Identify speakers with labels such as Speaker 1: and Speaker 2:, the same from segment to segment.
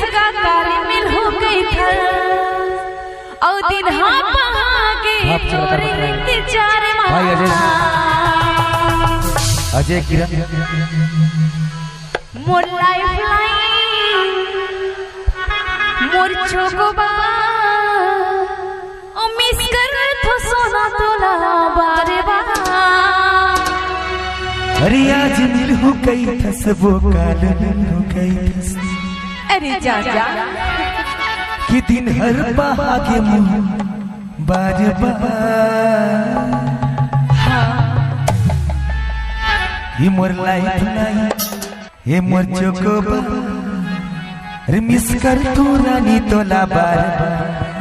Speaker 1: जगह काली मिल हो गई था और दिन हाँ पहागे तोरे इंतजार
Speaker 2: अजय किरण
Speaker 1: मोर लाइफ लाइन मोर चोकोबा ओ मिस कर तो सोना तोला बारे बार
Speaker 2: अरे आज मिल हो गई था सबो काल मिल हो गई था
Speaker 1: अरे जा जा
Speaker 2: कि दिन हर बहागे मुँह बार बार ये मोर लाइफ लाइन ये मोर चोकोबा अरे मिस कर तू रानी तोला बार बार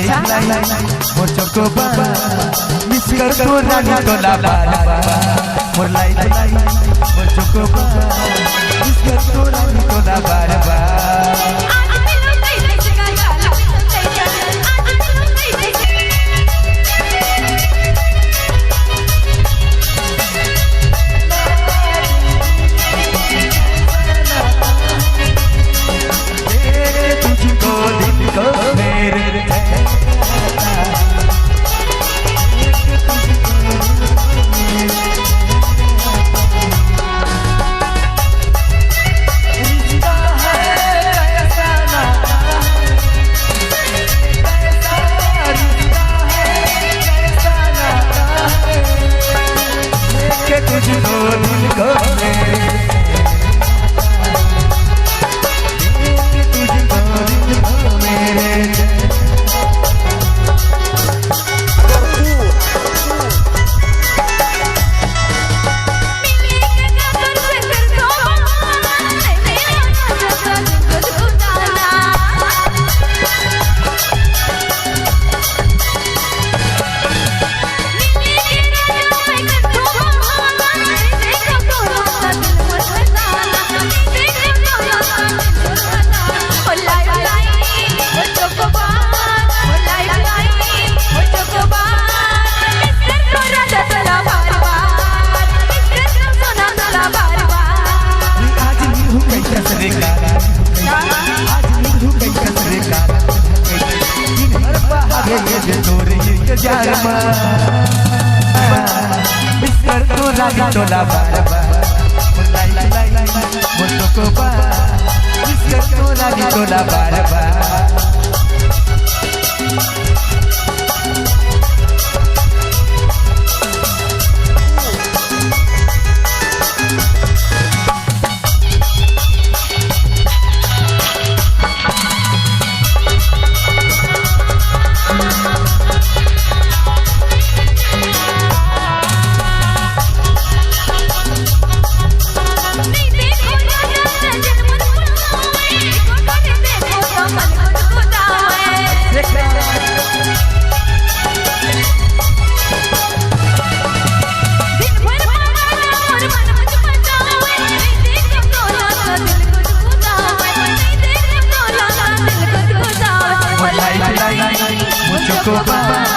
Speaker 2: मोर चोकोबा मिस कर तो रानी तोला बार बार मोर लाइफ मोर चोकोबा मिस कर तो रानी तोला बार बार तुझको दिल को मेरे मिस्टर तो रानी तोला बार बार मोर चोकोबा मिस्टर तो रानी तोला बार बार Chocoba